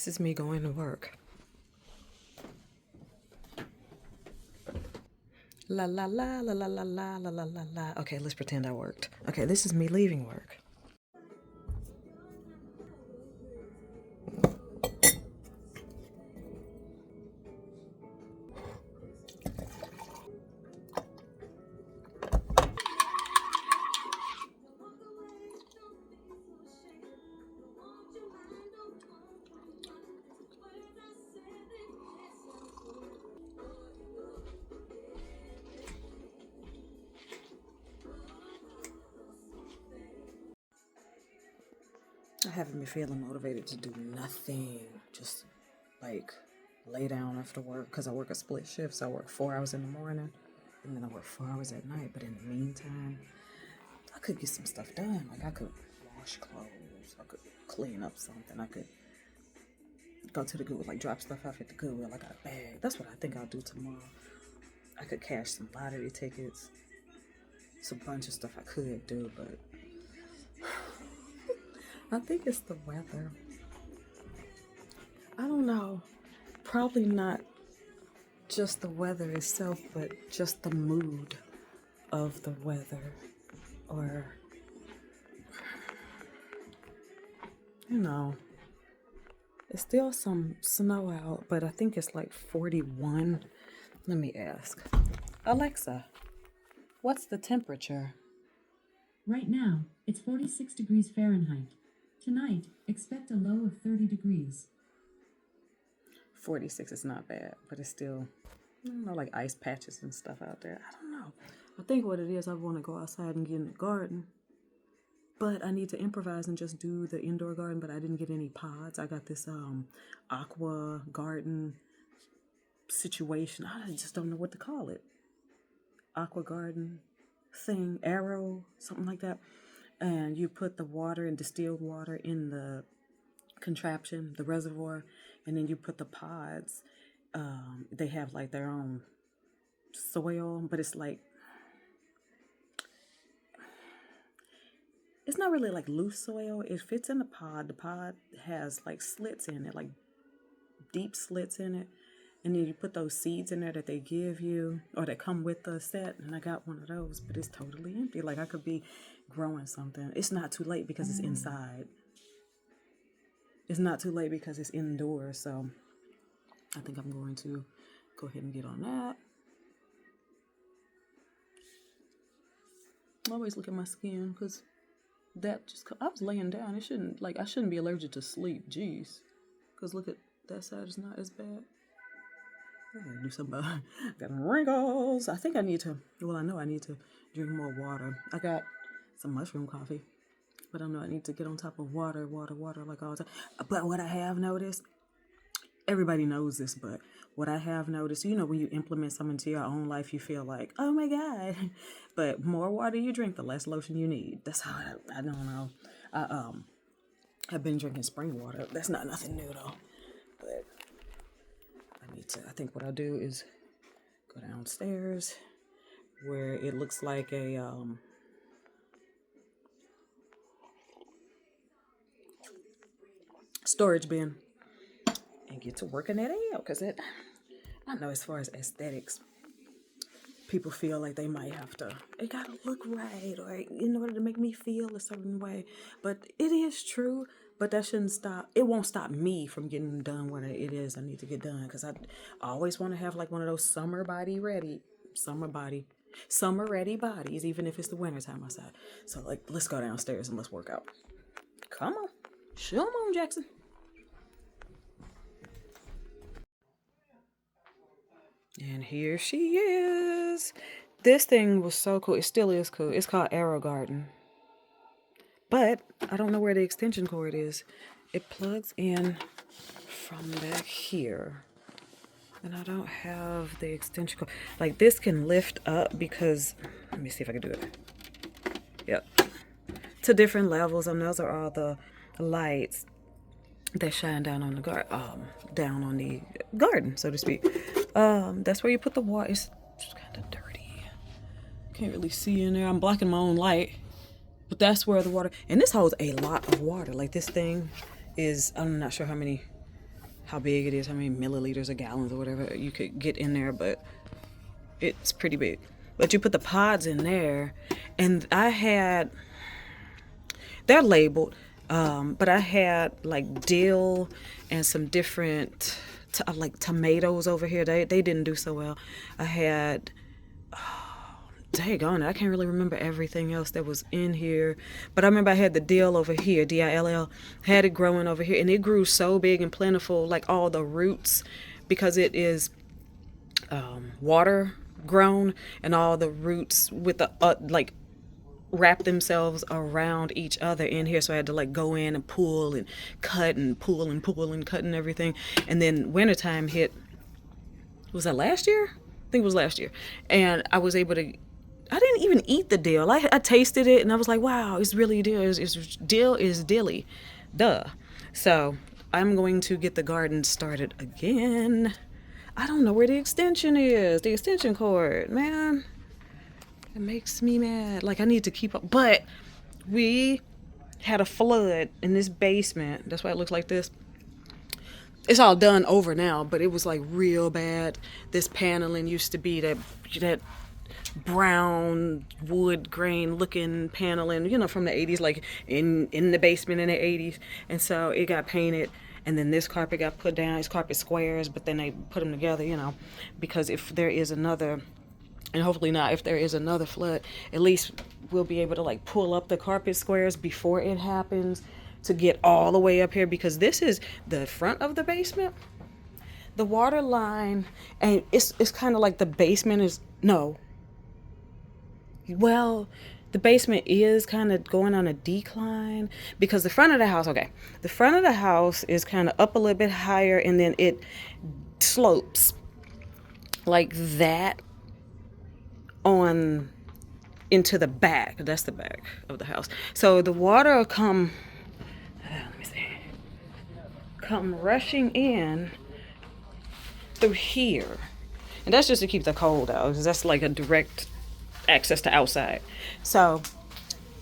This is me going to work. La la la la la la la la la la la. Okay, let's pretend I worked. Okay, this is me leaving work. I haven't been feeling motivated to do nothing. Just like lay down after work because I work a split shift. So I work 4 hours in the morning and then I work 4 hours at night. But in the meantime, I could get some stuff done. Like I could wash clothes. I could clean up something. I could go to the Goodwill, like drop stuff off at the Goodwill. I got a bag. That's what I think I'll do tomorrow. I could cash some lottery tickets. It's a bunch of stuff I could do, but I think it's the weather. I don't know. Probably not just the weather itself, but just the mood of the weather. Or, you know, it's still some snow out, but I think it's like 41. Let me ask. Alexa, what's the temperature? Right now, it's 46 degrees Fahrenheit. Tonight, expect a low of 30 degrees. 46 is not bad, but it's still, I don't know, like ice patches and stuff out there. I don't know. I think what it is, I want to go outside and get in the garden. But I need to improvise and just do the indoor garden, but I didn't get any pods. I got this aqua garden situation. I just don't know what to call it. Aqua garden thing, arrow, something like that. And you put the water and distilled water in the contraption, the reservoir, and then you put the pods. They have like their own soil, but it's like, it's not really like loose soil. It fits in the pod. The pod has like slits in it, like deep slits in it. And then you put those seeds in there that they give you or that come with the set. And I got one of those, but it's totally empty. Like I could be growing something. It's not too late because it's inside. It's not too late because it's indoors. So I think I'm going to go ahead and get on that. I always look at my skin because that just, I was laying down. It shouldn't, like, I shouldn't be allergic to sleep. Jeez. Because look at that side, it's not as bad. I gotta do something about it. Got wrinkles. I think I need to, well, I know I need to drink more water. I got some mushroom coffee, but I know I need to get on top of water like all the time. But what I have noticed, everybody knows this, but what I have noticed, you know, when you implement something into your own life, you feel like, oh my God. But more water you drink, the less lotion you need. That's how I don't know. I've been drinking spring water. That's not nothing new though. But I think what I'll do is go downstairs where it looks like a storage bin and get to working that out, because I know as far as aesthetics, people feel like they might have to, it gotta look right or in order to make me feel a certain way, but it is true. But that shouldn't stop. It won't stop me from getting done what it is I need to get done. Because I always want to have like one of those summer ready bodies, even if it's the wintertime outside. So like, let's go downstairs and let's work out. Come on. Show 'em on, Jackson. And here she is. This thing was so cool. It still is cool. It's called Arrow Garden. But I don't know where the extension cord is. It plugs in from back here. And I don't have the extension cord. Like this can lift up because, let me see if I can do it. Yep. To different levels. And those are all the lights that shine down on the down on the garden, so to speak. That's where you put the water. It's just kind of dirty. Can't really see in there. I'm blocking my own light. But that's where the water, and this holds a lot of water. Like this thing is, I'm not sure how many how big it is, how many milliliters or gallons or whatever you could get in there, but it's pretty big. But you put the pods in there, and they're labeled, but I had like dill and some different like tomatoes over here. They didn't do so well. I had, daggone it, I can't really remember everything else that was in here, but I remember I had the dill over here, dill, had it growing over here, and it grew so big and plentiful, like all the roots, because it is water grown, and all the roots with the like wrap themselves around each other in here. So I had to like go in and pull and cut and pull and pull and cut and everything. And then wintertime hit. Was that last year? I think it was last year. And I was able to, I didn't even eat the dill. I tasted it and I was like, wow, it's really dill. Dill is dilly. Duh. So I'm going to get the garden started again. I don't know where the extension is. The extension cord, man. It makes me mad. Like, I need to keep up. But we had a flood in this basement. That's why it looks like this. It's all done over now, but it was like real bad. This paneling used to be that brown wood grain looking paneling, from the 80s, like in the basement in the 80s. And so it got painted. And then this carpet got put down. It's carpet squares, but then they put them together, because if there is another, and hopefully not, if there is another flood, at least we'll be able to like pull up the carpet squares before it happens to get all the way up here, because this is the front of the basement. The water line, and it's kind of like the basement is, no. Well, the basement is kind of going on a decline because the front of the house, the front of the house is kind of up a little bit higher, and then it slopes like that on into the back. That's the back of the house. So the water will come rushing in through here, and that's just to keep the cold out, because that's like a direct access to outside. So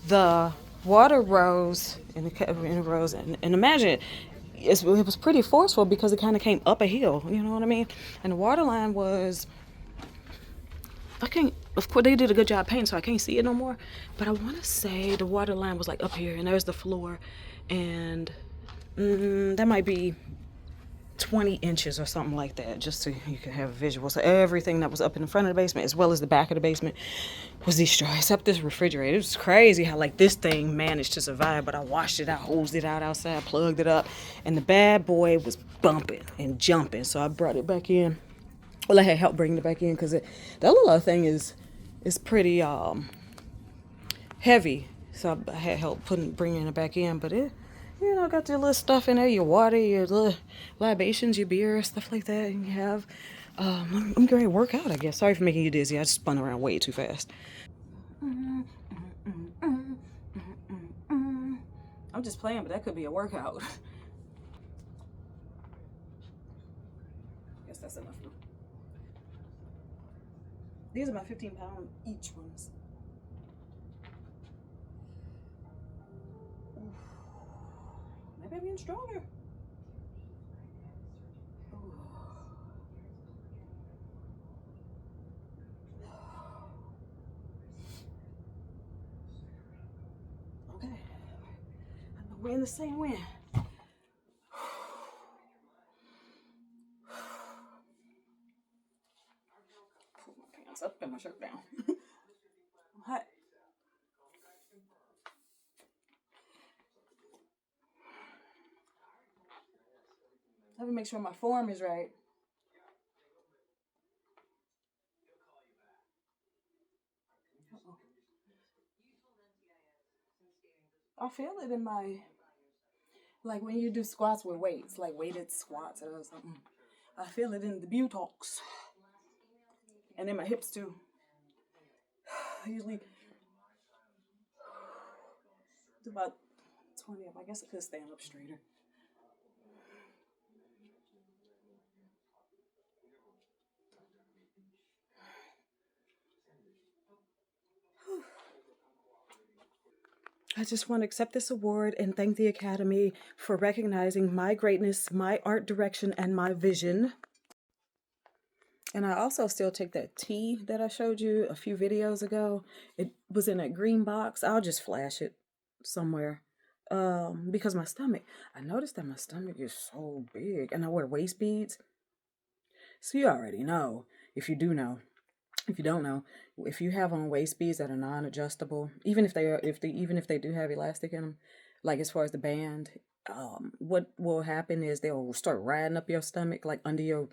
the water rose and it rose, and imagine it was pretty forceful because it kind of came up a hill, you know what I mean? And the water line was, of course they did a good job painting, so I can't see it no more, but I want to say the water line was like up here, and there's the floor, and that might be 20 inches or something like that, just so you can have a visual. So everything that was up in the front of the basement as well as the back of the basement was destroyed, except this refrigerator. It was crazy how like this thing managed to survive, but I washed it out, hosed it out outside, plugged it up, and the bad boy was bumping and jumping, so I brought it back in. Well, I had help bring it back in because that little thing is pretty heavy, so I had help bringing it back in. But it, got your little stuff in there, your water, your little libations, your beer, stuff like that. And you have, I'm going to work out, I guess. Sorry for making you dizzy. I just spun around way too fast. I'm just playing, but that could be a workout. I guess that's enough. These are my 15-pound each ones. Maybe I'm getting stronger. Okay. I know we're in the same wind. Pull my pants up and my shirt down. I'm hot. I have to make sure my form is right. I feel it in my, like when you do squats with weights, like weighted squats or something. I feel it in the buttocks. And in my hips too. I usually do about 20 of them. I guess I could stand up straighter. I just want to accept this award and thank the Academy for recognizing my greatness, my art direction, and my vision. And I also still take that tea that I showed you a few videos ago. It was in a green box. I'll just flash it somewhere. Because I noticed that my stomach is so big and I wear waist beads. So you already know, if you do know, if you don't know, if you have on waist beads that are non-adjustable, even if they do have elastic in them, like as far as the band, what will happen is they'll start riding up your stomach, like under your,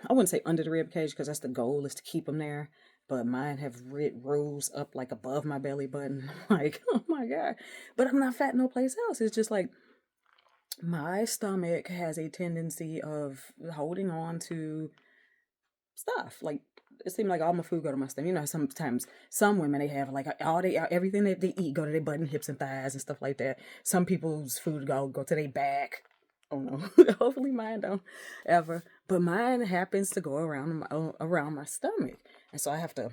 I wouldn't say under the rib cage because that's the goal, is to keep them there. But mine have rose up like above my belly button. Like, oh my God. But I'm not fat no place else. It's just like my stomach has a tendency of holding on to stuff. Like, it seems like all my food go to my stomach. You know, sometimes some women, they have like everything that they eat go to their butt and hips and thighs and stuff like that. Some people's food go to their back. Oh no, hopefully mine don't ever. But mine happens to go around my stomach, and so I have to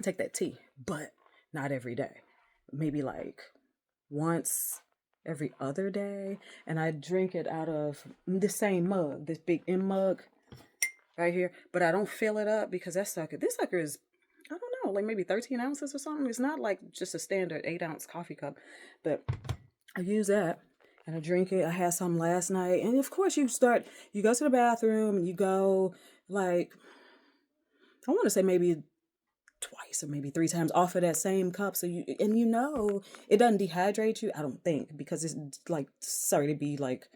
take that tea, but not every day. Maybe like once every other day, and I drink it out of the same mug, this big M mug right here. But I don't fill it up because this sucker is, I don't know, like maybe 13 ounces or something. It's not like just a standard 8-ounce coffee cup, but I use that. And I drink it. I had some last night. And of course you go to the bathroom and you go like, I want to say maybe twice or maybe 3 times off of that same cup. So it doesn't dehydrate you, I don't think, because it's like, sorry to be like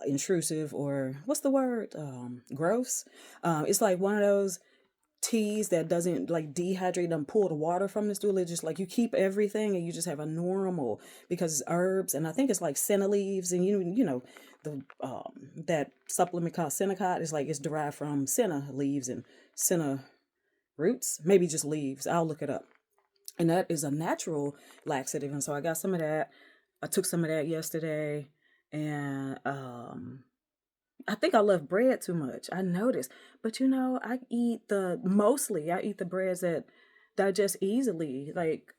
intrusive, or what's the word? Gross. It's like one of those teas that doesn't like dehydrate and pull the water from the stool. It's just like you keep everything and you just have a normal, because it's herbs, and I think it's like senna leaves, and you know the that supplement called Senecot is like, it's derived from senna leaves and senna roots, maybe just leaves. I'll look it up. And that is a natural laxative, and so I got some of that. I took some of that yesterday, and I think I love bread too much. I noticed. But I eat the breads that digest easily, like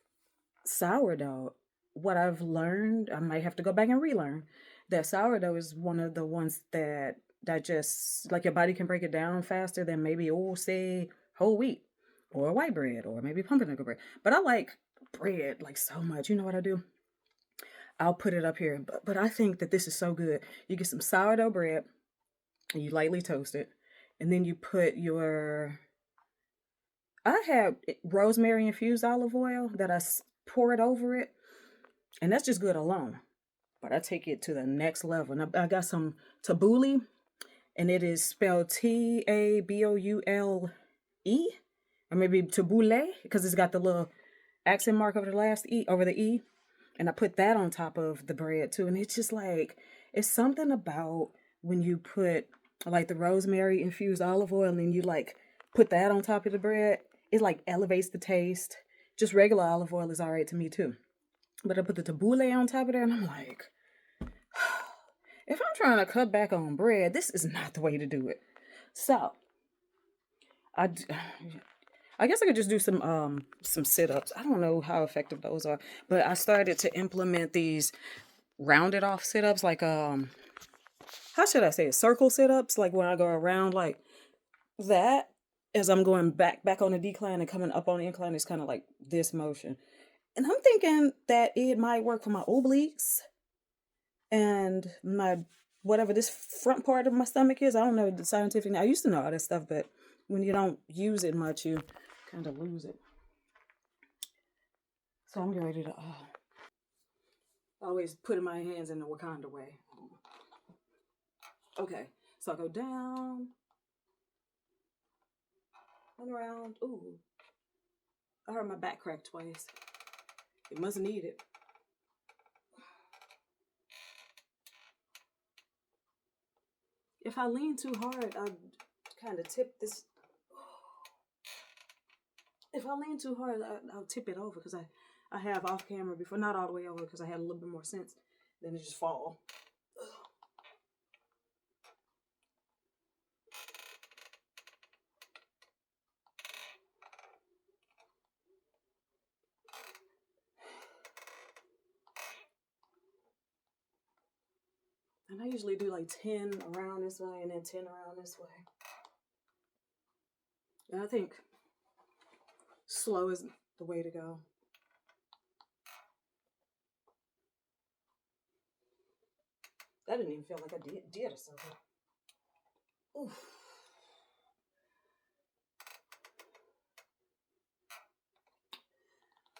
sourdough. What I've learned, I might have to go back and relearn, that sourdough is one of the ones that digests, like your body can break it down faster than maybe, say, whole wheat or white bread or maybe pumpernickel bread. But I like bread like so much. You know what I do? I'll put it up here. But I think that this is so good. You get some sourdough bread, and you lightly toast it, and then you put I have rosemary infused olive oil that I pour it over it, and that's just good alone. But I take it to the next level, and I got some tabbouleh, and it is spelled Taboule, or maybe tabbouleh, because it's got the little accent mark over the last E, over the E. And I put that on top of the bread too. And it's just like, it's something about when you put like the rosemary infused olive oil and then you like put that on top of the bread, it like elevates the taste. Just regular olive oil is all right to me too. But I put the tabbouleh on top of there, and I'm like, if I'm trying to cut back on bread, this is not the way to do it. So I guess I could just do some sit-ups. I don't know how effective those are, but I started to implement these rounded off sit-ups, like how should I say it? Circle sit-ups, like when I go around like that, as I'm going back on the decline and coming up on the incline, it's kind of like this motion. And I'm thinking that it might work for my obliques and my whatever this front part of my stomach is. I don't know the scientific. I used to know all this stuff, but when you don't use it much, you kind of lose it. So I'm getting ready to always putting my hands in the Wakanda way. Okay, so I go down and around. Ooh, I heard my back crack twice. It must need it. If I lean too hard, I kind of tip this. If I lean too hard, I'll tip it over, because I have off camera before, not all the way over, because I had a little bit more sense, then it just fall. And I usually do like 10 around this way and then 10 around this way. And I think slow is the way to go. That didn't even feel like I did or something. Oof.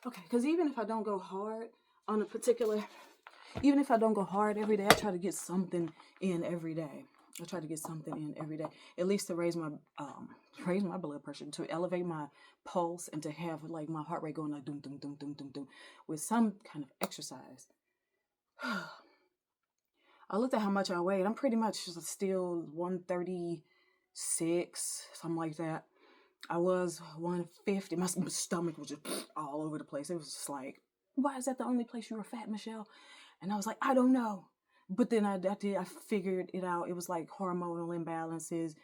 Okay, because even if I don't go hard on a particular, even if I don't go hard every day, I try to get something in every day. I try to get something in every day, at least to raise my blood pressure, to elevate my pulse, and to have like my heart rate going like doom doom doom doom doom doom with some kind of exercise. I looked at how much I weighed. I'm pretty much still 136, something like that. I was 150. My stomach was just all over the place. It was just like, why is that the only place you were fat, Michelle? And I was like, I don't know. But then I figured it out. It was like hormonal imbalances.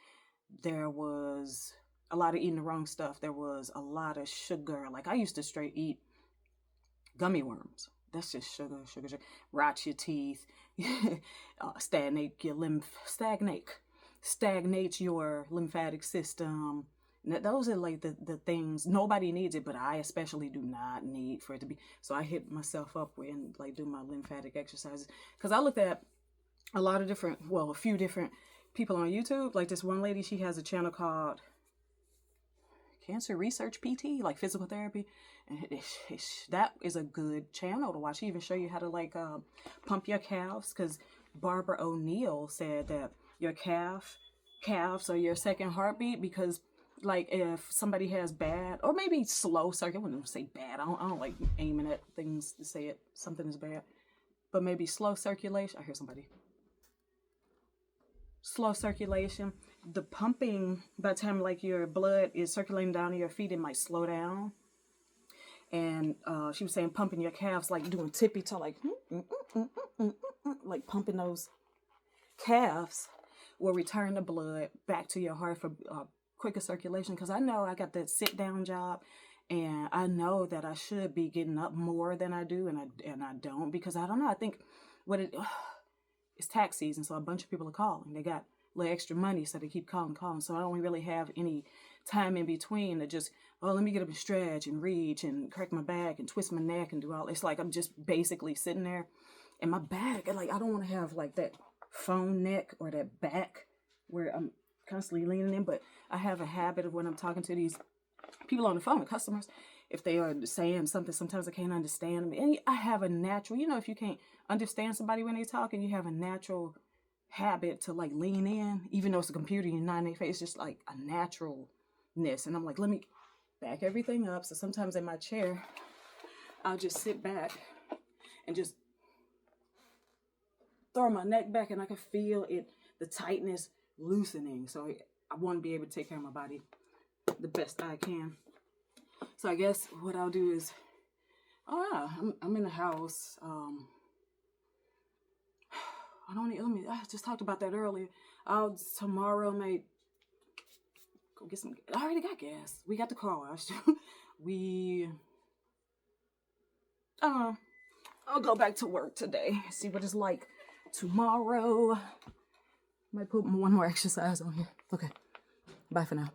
There was a lot of eating the wrong stuff. There was a lot of sugar. Like I used to straight eat gummy worms. That's just sugar. Rot your teeth, stagnate your lymphatic system. Those are like the things. Nobody needs it, but I especially do not need for it to be. So I hit myself up and like do my lymphatic exercises. Because I looked at a few different people on YouTube. Like this one lady, she has a channel called Cancer Research PT, like physical therapy. And that is a good channel to watch. She even show you how to like pump your calves. Because Barbara O'Neill said that your calves are your second heartbeat, because like if somebody has bad or maybe slow circulation, I wouldn't say bad. I don't like aiming at things to say something is bad, but maybe slow circulation. I hear somebody. Slow circulation. The pumping, by the time like your blood is circulating down to your feet, it might slow down. And she was saying pumping your calves, like doing tippy toe, like like pumping those calves will return the blood back to your heart for quicker circulation. Because I know I got that sit down job, and I know that I should be getting up more than I do, and I don't, because I don't know. I think it's tax season, so a bunch of people are calling. They got a little extra money, so they keep calling. So I don't really have any time in between to just, let me get up and stretch and reach and crack my back and twist my neck and do all. It's like I'm just basically sitting there, and my back, like I don't want to have like that phone neck or that back where I'm constantly leaning in. But I have a habit of when I'm talking to these people on the phone, customers, if they are saying something, sometimes I can't understand them. And I have a natural, if you can't understand somebody when they talk, and you have a natural habit to like lean in, even though it's a computer, you're not in their face, it's just like a naturalness. And I'm like, let me back everything up. So sometimes in my chair, I'll just sit back and just throw my neck back, and I can feel the tightness loosening. So I want to be able to take care of my body the best I can. So I guess what I'll do is, I'm in the house. I just talked about that earlier. Tomorrow may go get some. I already got gas. We got the car wash. I'll go back to work today. See what it's like tomorrow. Might put one more exercise on here. Okay. Bye for now.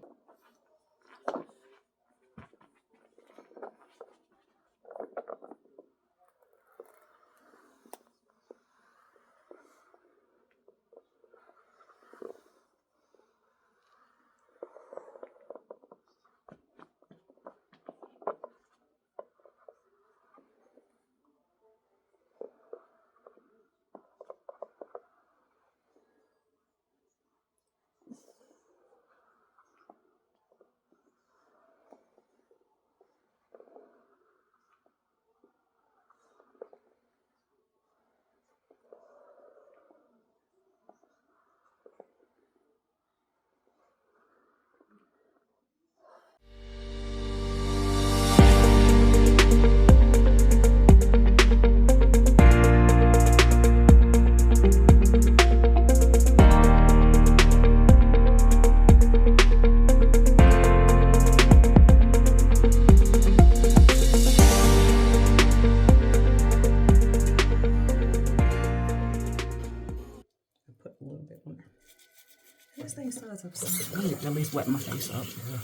This thing starts up something. I need to at least wet my face up. Yeah.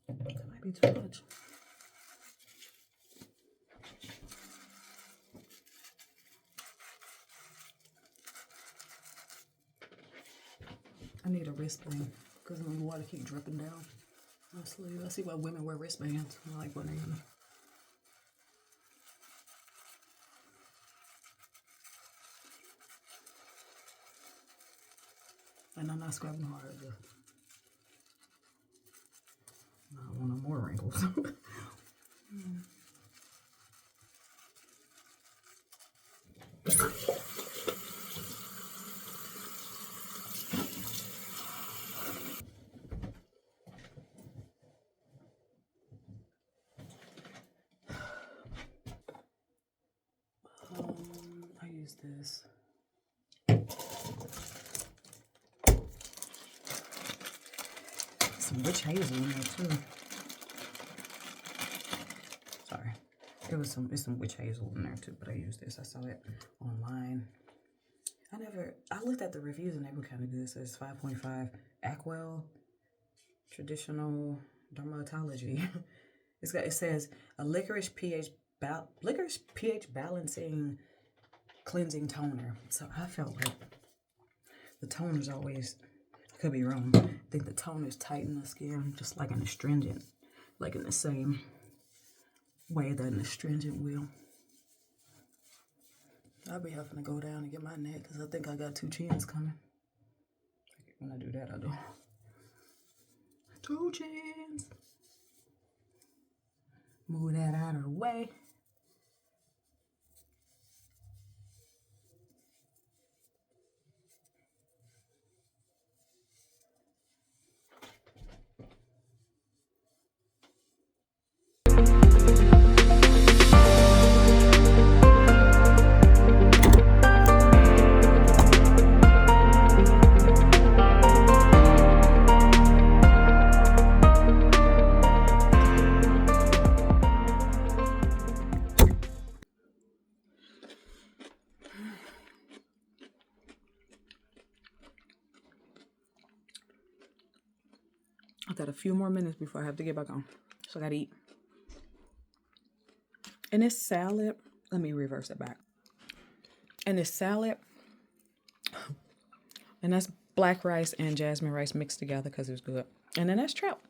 That might be too much. I need a wristband because the water keep dripping down my sleeve. I see why women wear wristbands. I like wearing them. And I'm not scrubbing hard. I don't want no more wrinkles. I use this. Some witch hazel in there too. Sorry. It's some witch hazel in there too, but I use this. I saw it online. I looked at the reviews and they were kind of good. It says 5.5 Aquel traditional dermatology. It says a licorice pH balancing cleansing toner. So I felt like the toner's always, I could be wrong, I think the toner's tighten the skin just like an astringent, like in the same way that an astringent will. I'll be having to go down and get my neck because I think I got 2 chins coming. When I do that, I do 2 chins. Move that out of the way. I got a few more minutes before I have to get back on. So I gotta eat. And this salad, let me reverse it back. And this salad, and that's black rice and jasmine rice mixed together because it was good. And then that's trout.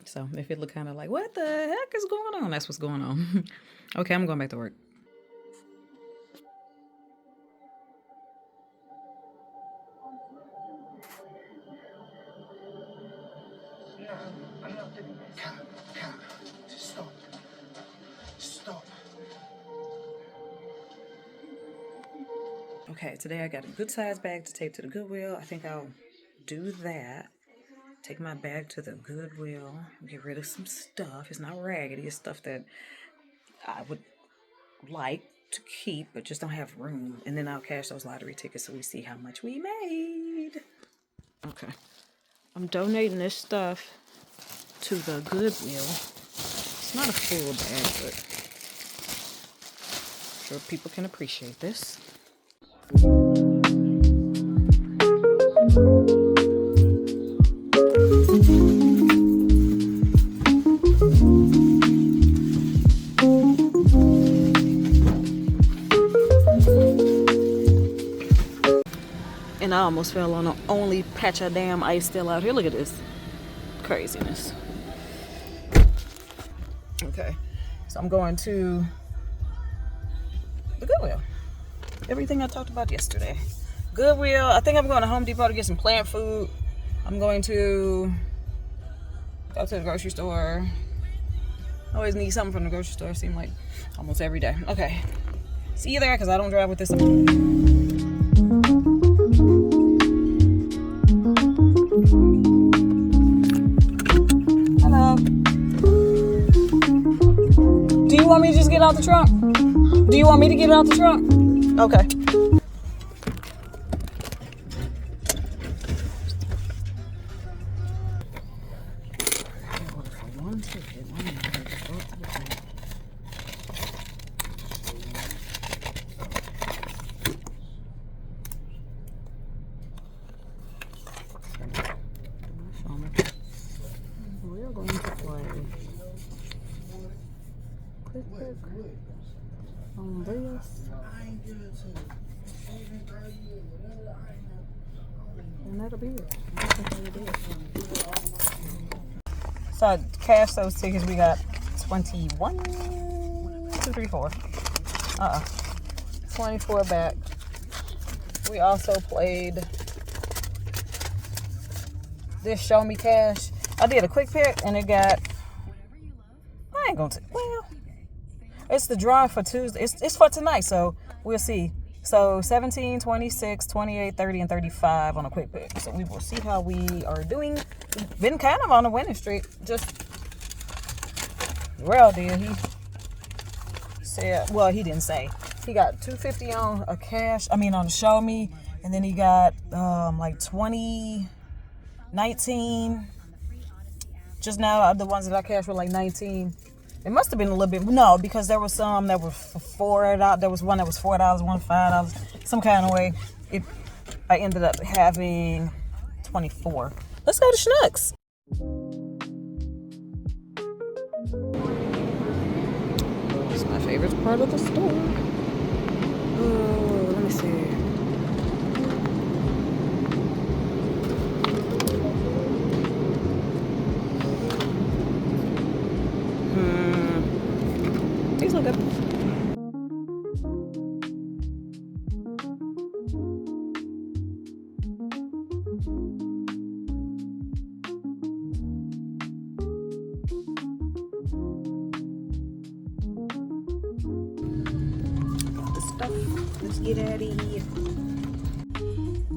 So if it look kind of like, what the heck is going on? That's what's going on. Okay, I'm going back to work. Okay, today I got a good size bag to take to the Goodwill. I think I'll do that. Take my bag to the Goodwill, get rid of some stuff. It's not raggedy, it's stuff that I would like to keep, but just don't have room. And then I'll cash those lottery tickets so we see how much we made. Okay. I'm donating this stuff to the Goodwill. It's not a full bag, but I'm sure people can appreciate this. And I almost fell on the only patch of damn ice still out here. Look at this craziness. Okay, so I'm going to the Goodwill. Everything I talked about yesterday. Goodwill. I think I'm going to Home Depot to get some plant food. I'm going to go to the grocery store. I always need something from the grocery store. Seems like almost every day. Okay, see you there because I don't drive with this. Hello. Do you want me to just get out the trunk? Do you want me to get out the trunk? Okay. kickback on this. And that'll be it. I think that'll be it. So I cashed those tickets. We got 21, 2, 3, 4. 24 back. We also played this Show Me Cash. I did a quick pick and it got, I ain't gonna well, it's the drawing for Tuesday. It's for tonight, so we'll see. So 17, 26, 28, 30, and 35 on a quick pick. So we will see how we are doing. We've been kind of on a winning streak. Just, well, did he said, well, he didn't say. He got $250 on a cash, on the Show Me, and then he got like 20, 19. Just now, the ones that I cashed were like 19. It must have been a little bit, no, because there was some that were for $4. There was one that was $4, one $5, some kind of way. I ended up having 24. Let's go to Schnucks. It's my favorite part of the store. Oh, let me see. These look good. Let's get at it.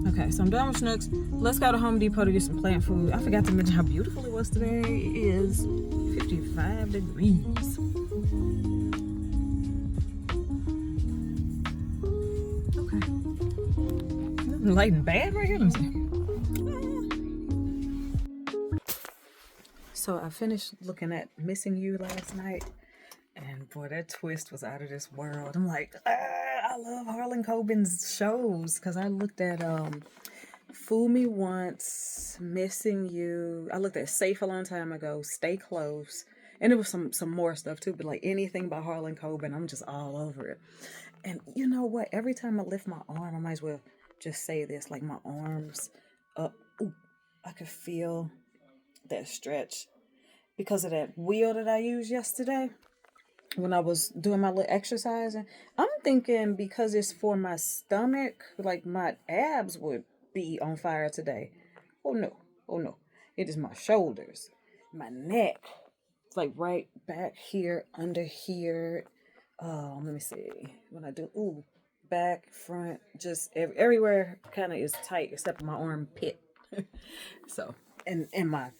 Okay, so I'm done with Schnucks. Let's go to Home Depot to get some plant food. I forgot to mention how beautiful it was today. It is 55 degrees. Okay. Nothing light and bad right here. Let me see. So I finished looking at Missing You last night. And boy, that twist was out of this world. I'm like, I love Harlan Coben's shows because I looked at Fool Me Once, Missing You. I looked at Safe a long time ago, Stay Close, and there was some more stuff too. But like anything by Harlan Coben, I'm just all over it. And you know what? Every time I lift my arm, I might as well just say this: like my arms up, ooh, I could feel that stretch because of that wheel that I used yesterday. When I was doing my little exercising, I'm thinking because it's for my stomach, like my abs would be on fire today. Oh no, it is my shoulders, my neck. It's like right back here, under here. Let me see. When I do, back, front, just everywhere kind of is tight except my armpit. So, and my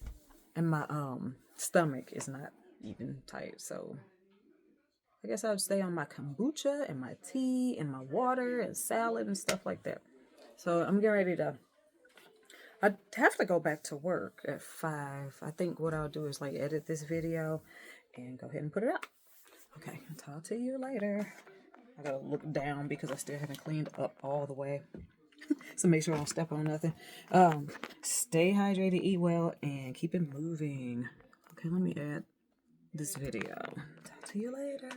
stomach is not even tight. So I guess I would stay on my kombucha and my tea and my water and salad and stuff like that. So I'm getting ready to, I have to go back to work at 5. I think what I'll do is like edit this video and go ahead and put it up. Okay, I'll talk to you later. I gotta look down because I still haven't cleaned up all the way. So make sure I don't step on nothing. Stay hydrated, eat well, and keep it moving. Okay, let me add this video. Talk to you later.